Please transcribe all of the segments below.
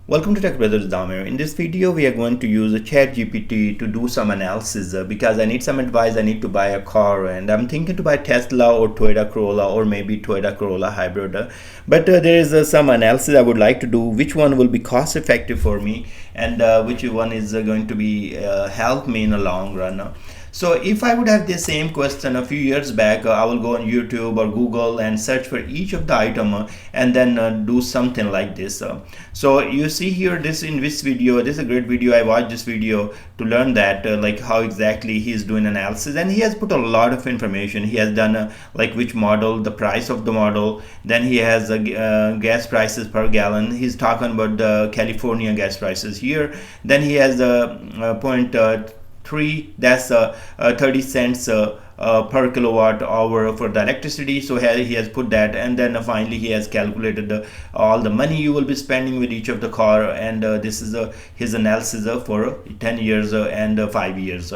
Welcome to Tech Brothers Damir. In this video, we are going to use a ChatGPT to do some analysis because I need some advice. I need to buy a car and I'm thinking to buy Tesla or Toyota Corolla or maybe Toyota Corolla hybrid. But there is some analysis I would like to do. Which one will be cost effective for me and which one is going to be help me in the long run. So if I would have the same question a few years back, I will go on YouTube or Google and search for each of the item and then do something like this. So you see here this in this video, this is a great video. I watched this video to learn that like how exactly he is doing analysis, and he has put a lot of information. He has done like which model, the price of the model, then he has gas prices per gallon. He's talking about the California gas prices here. Then he has point 3, that's 30 cents per kilowatt hour for the electricity. So he has put that, and then finally he has calculated all the money you will be spending with each of the car, and this is his analysis for 10 years and 5 years.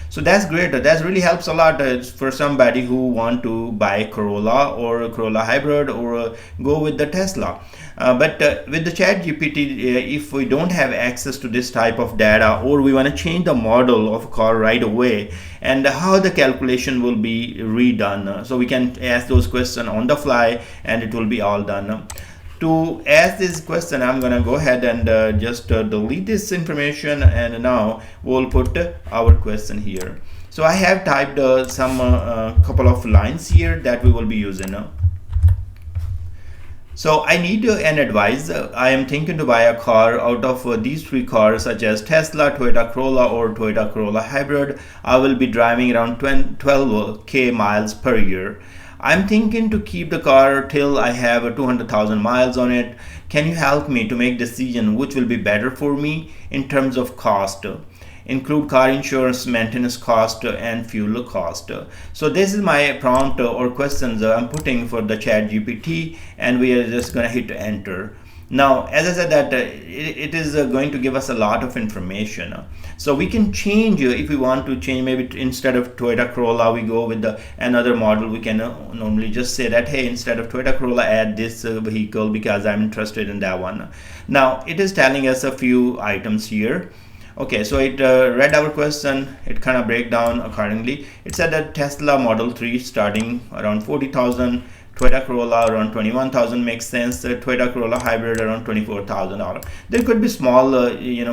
So that's great. That really helps a lot for somebody who want to buy Corolla or a Corolla hybrid or go with the Tesla. But with the ChatGPT, if we don't have access to this type of data, or we want to change the model of a car right away, and how the calculation will be redone, so we can ask those questions on the fly and it will be all done. To ask this question, I'm gonna go ahead and just delete this information, and now we'll put our question here. So I have typed some couple of lines here that we will be using now. So I need an advice. I am thinking to buy a car out of these three cars, such as Tesla, Toyota Corolla or Toyota Corolla hybrid. I will be driving around 12k miles per year. I'm thinking to keep the car till I have 200,000 miles on it. Can you help me to make decision which will be better for me in terms of cost? Include car insurance, maintenance cost, and fuel cost. So this is my prompt or questions I'm putting for the ChatGPT, and we are just gonna hit enter. Now, as I said that it is going to give us a lot of information. So we can change if we want to change. Maybe instead of Toyota Corolla, we go with another model. We can normally just say that, hey, instead of Toyota Corolla, add this vehicle because I'm interested in that one. Now, it is telling us a few items here. Okay, so it read our question. It kind of break down accordingly. It said that Tesla Model 3 starting around 40,000, Toyota Corolla around 21,000 makes sense. Toyota Corolla hybrid around $24,000. There could be small,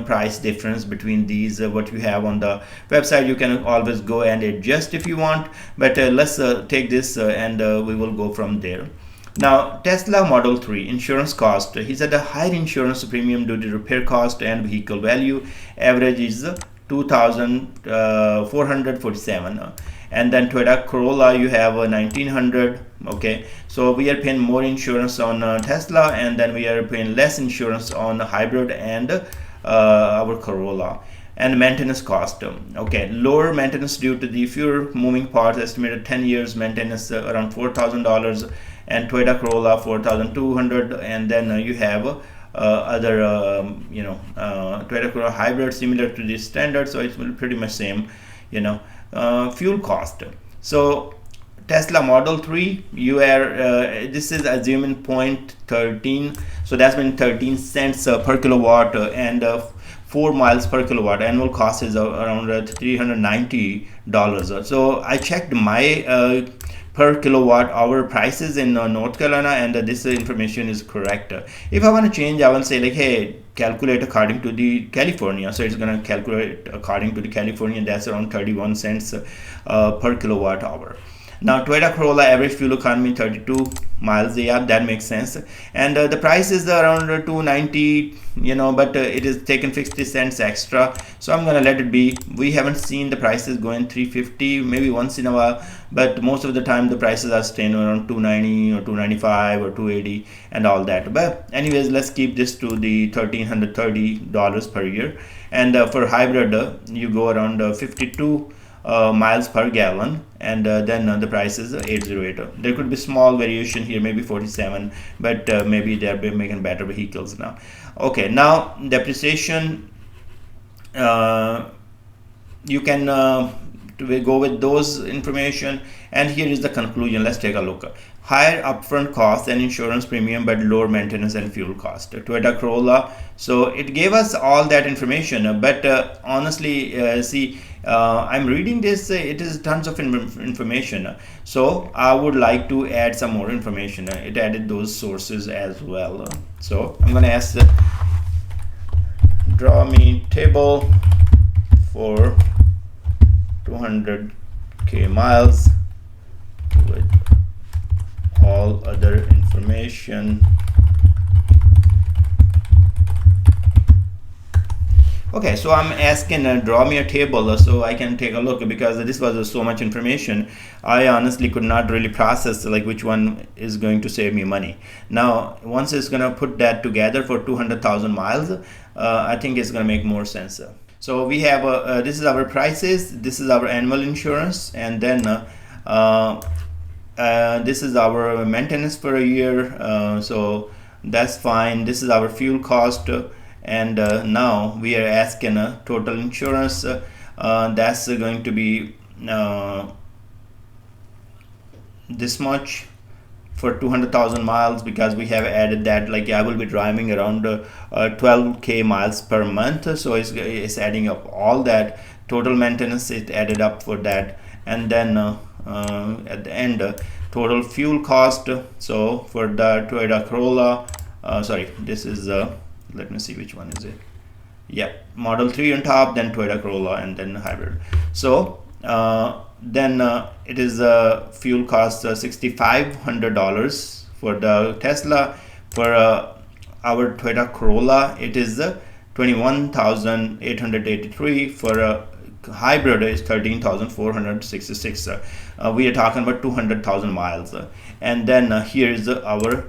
price difference between these. What you have on the website, you can always go and adjust if you want. But let's take this and we will go from there. Now, Tesla Model 3 insurance cost. He said a higher insurance premium due to repair cost and vehicle value. Average is 2,447. And then Toyota Corolla, you have 1,900. Okay, so we are paying more insurance on Tesla, and then we are paying less insurance on hybrid and our Corolla. And maintenance cost, okay, lower maintenance due to the fewer moving parts, estimated 10 years maintenance around $4,000, and Toyota Corolla 4,200. And then you have other Toyota Corolla hybrid similar to the standard, so it's pretty much same. Fuel cost. So Tesla Model 3, you are this is assuming 0.13, so that's been 13 cents per kilowatt and 4 miles per kilowatt. Annual cost is around $390. So I checked my per kilowatt hour prices in North Carolina, and this information is correct. If I want to change, I will say like, hey, calculate according to the California. So it's going to calculate according to the California. That's around 31 cents per kilowatt hour. Now, Toyota Corolla average fuel economy 32 miles. Yeah, that makes sense. And the price is around 290, but it is taken 50 cents extra. So I'm gonna let it be. We haven't seen the prices going 350, maybe once in a while, but most of the time the prices are staying around 290 or 295 or 280 and all that. But anyways, let's keep this to the $1,330 per year. And for hybrid, you go around 52 miles per gallon, and then the price is 808. There could be small variation here, maybe 47, but maybe they're making better vehicles now. Okay, now depreciation, you can we go with those information. And here is the conclusion. Let's take a look. Higher upfront cost and insurance premium, but lower maintenance and fuel cost. Toyota Corolla. So it gave us all that information, but honestly, see, I'm reading this. It is tons of information. So I would like to add some more information. It added those sources as well. So I'm going to ask, draw me table for 200k miles with all other information. Okay, so I'm asking draw me a table so I can take a look, because this was so much information. I honestly could not really process like which one is going to save me money. Now once it's gonna put that together for 200,000 miles, I think it's gonna make more sense. So we have this is our prices, this is our annual insurance, and then this is our maintenance for a year, so that's fine. This is our fuel cost, and now we are asking total insurance. That's going to be this much for 200,000 miles, because we have added that, like I will be driving around 12k miles per month, so it's adding up all that. Total maintenance is added up for that, and then at the end, total fuel cost. So for the Toyota Corolla, sorry, this is let me see which one is it. Yeah, Model 3 on top, then Toyota Corolla, and then hybrid. So then it is fuel cost $6,500 for the Tesla. For our Toyota Corolla, it is 21,883. For hybrid is 13,466. We are talking about 200,000 miles, and then here is the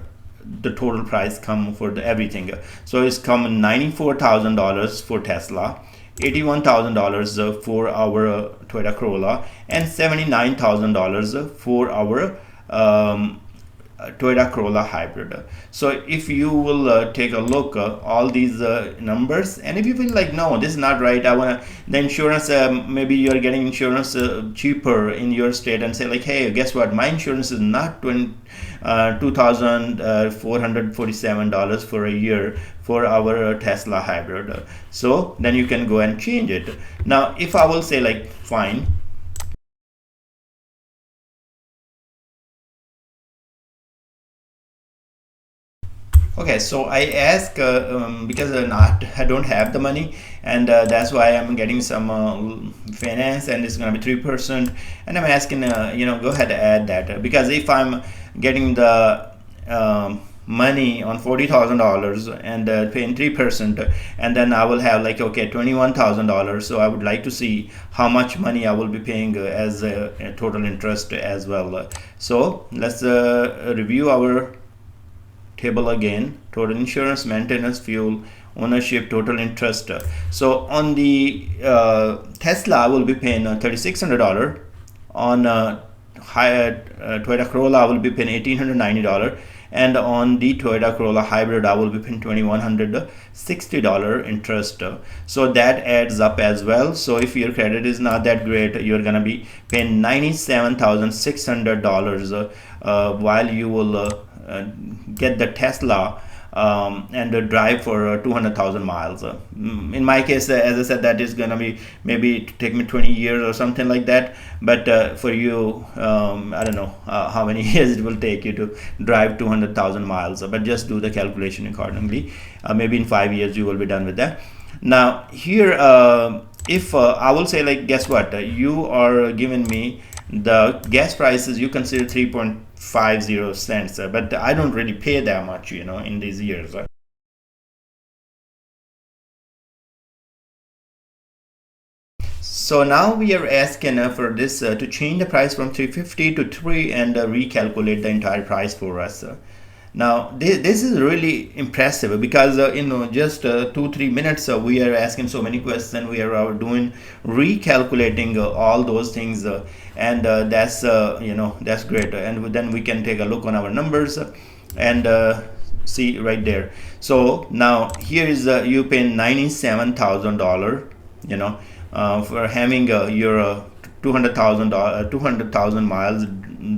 total price come for the everything. So it's come $94,000 for Tesla, $81,000 for our Toyota Corolla, and $79,000 for our Toyota Corolla hybrid. So if you will take a look all these numbers, and if you feel like no, this is not right, I want the insurance, maybe you're getting insurance cheaper in your state, and say like, hey, guess what, my insurance is not $2,447 for a year for our Tesla hybrid. So then you can go and change it. Now if I will say like fine, okay, so I ask because I don't have the money, and that's why I'm getting some finance, and it's gonna be 3%, and I'm asking go ahead and add that, because if I'm getting the money on $40,000 and paying 3%, and then I will have like okay $21,000. So I would like to see how much money I will be paying as a total interest as well. So let's review our table again. Total insurance, maintenance, fuel, ownership, total interest. So on the Tesla, I will be paying $3,600. On Toyota Corolla, I will be paying $1,890, and on the Toyota Corolla hybrid, I will be paying $2,160 interest. So that adds up as well. So if your credit is not that great, you're gonna be paying $97,600 while you will get the Tesla and drive for 200,000 miles. In my case, as I said, that is gonna be maybe take me 20 years or something like that, but for you, I don't know how many years it will take you to drive 200,000 miles, but just do the calculation accordingly. Maybe in 5 years you will be done with that. Now here, if I will say like, guess what, you are giving me the gas prices, you consider 3.50 cents, but I don't really pay that much in these years. So now we are asking for this to change the price from 350 to 3 and recalculate the entire price for us. Now this is really impressive, because just 2-3 minutes we are asking so many questions. We are doing recalculating all those things, and that's that's great. And then we can take a look on our numbers and see right there. So now here is you pay $97,000 for having your 200,000 miles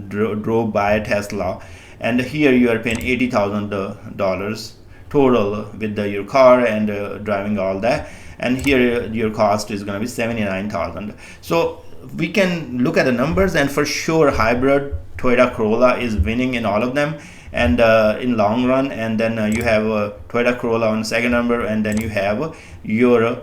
drove by a Tesla, and here you are paying $80,000 total with your car and driving all that, and here your cost is going to be 79,000. So we can look at the numbers, and for sure hybrid Toyota Corolla is winning in all of them, and in long run. And then you have Toyota Corolla on second number, and then you have your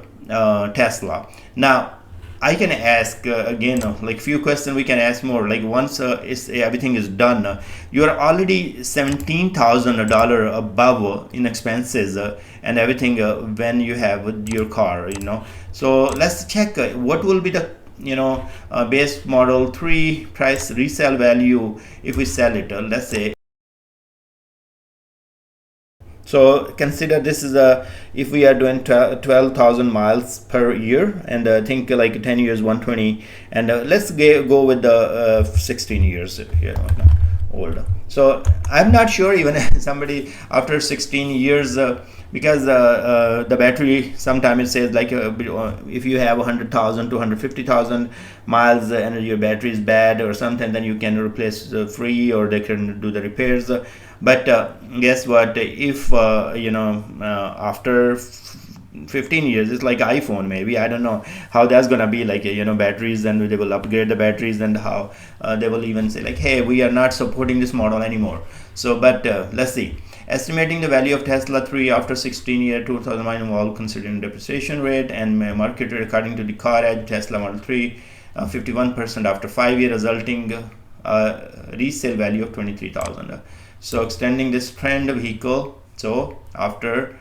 Tesla. Now I can ask again, like few questions we can ask more. Like once everything is done, you are already $17,000 above in expenses and everything when you have your car. So let's check what will be the base model 3 price resale value if we sell it. Let's say. So consider this is if we are doing 12,000 miles per year, and think like 10 years 120, and let's go with the 16 years here old. So I'm not sure even somebody after 16 years because the battery sometimes it says like if you have 100,000 to 150,000 miles and your battery is bad or something, then you can replace free, or they can do the repairs. But guess what, if after 15 years, it's like iPhone, maybe I don't know how that's gonna be, like batteries, and they will upgrade the batteries, and how they will even say like, hey, we are not supporting this model anymore. So but let's see. Estimating the value of Tesla 3 after 16 year 2000 mile involved considering depreciation rate and market rate according to the car edge Tesla Model 3 51% after 5 year, resulting resale value of 23,000. So extending this trend vehicle, so after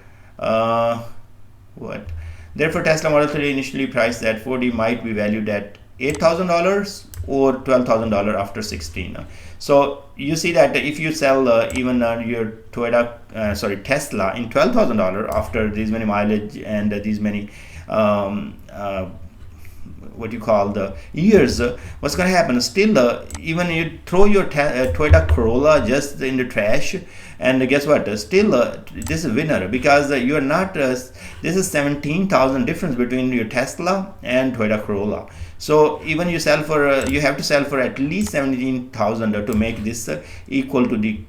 what therefore Tesla Model 3 initially priced at 40 might be valued at $8,000 or $12,000 after 16. So you see that if you sell even your Tesla in $12,000 after these many mileage and these many what you call the years, what's going to happen? Still even you throw your Toyota Corolla just in the trash, and guess what, still this is winner, because you are not this is 17,000 difference between your Tesla and Toyota Corolla. So even you sell for you have to sell for at least 17,000 to make this equal to the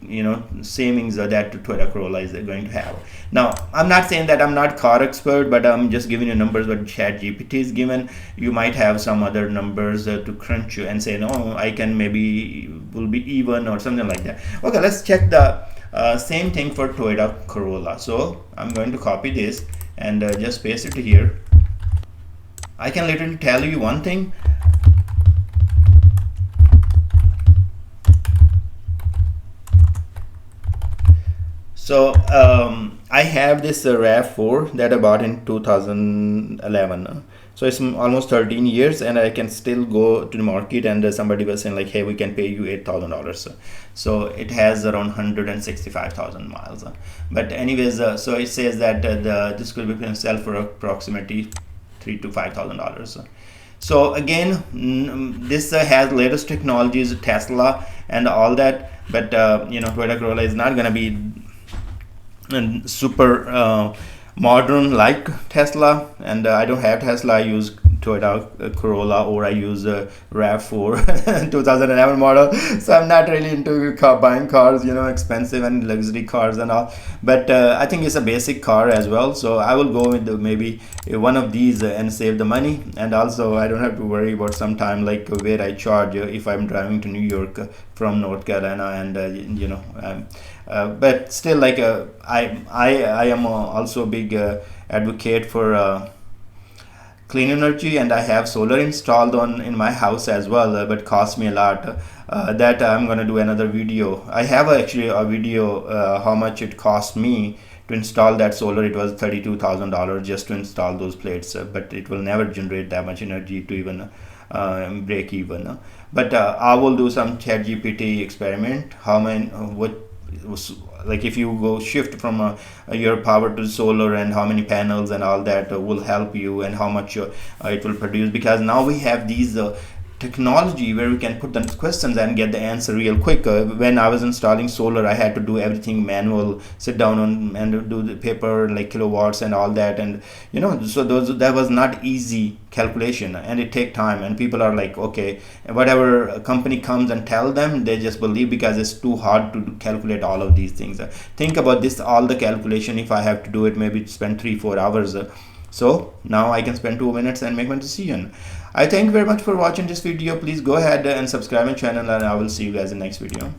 savings that Toyota Corolla is going to have. Now I'm not saying that I'm not car expert, but I'm just giving you numbers what ChatGPT is given. You might have some other numbers to crunch you and say, no, I can maybe will be even or something like that. Okay, let's check the same thing for Toyota Corolla. So I'm going to copy this and just paste it here. I can literally tell you one thing. So I have this RAV4 that I bought in 2011. So it's almost 13 years, and I can still go to the market and somebody was saying like, hey, we can pay you $8,000. So it has around 165,000 miles. But anyways, so it says that this could be sell for approximately $3,000 to $5,000. So again, this has latest technologies, Tesla and all that, but Toyota Corolla is not going to be super modern like Tesla, and I don't have Tesla. I use Toyota Corolla, or I use RAV4 2011 model. So I'm not really into buying cars, expensive and luxury cars and all, but I think it's a basic car as well. So I will go with maybe one of these and save the money, and also I don't have to worry about some time like where I charge if I'm driving to New York from North Carolina, and but still, like I am also a big advocate for clean energy, and I have solar installed in my house as well, but cost me a lot. That I'm gonna do another video. I have actually a video how much it cost me to install that solar. It was $32,000 just to install those plates, but it will never generate that much energy to even break even. But I will do some ChatGPT experiment. How many what was like if you go shift from your power to solar, and how many panels and all that will help you, and how much it will produce, because now we have these technology where we can put the questions and get the answer real quick. When I was installing solar, I had to do everything manual, sit down on and do the paper like kilowatts and all that, and so that was not easy calculation, and it take time, and people are like, okay, whatever a company comes and tell them, they just believe because it's too hard to calculate all of these things. Think about this, all the calculation, if I have to do it, maybe spend 3-4 hours. So now I can spend 2 minutes and make my decision. I thank you very much for watching this video. Please go ahead and subscribe my channel, and I will see you guys in the next video.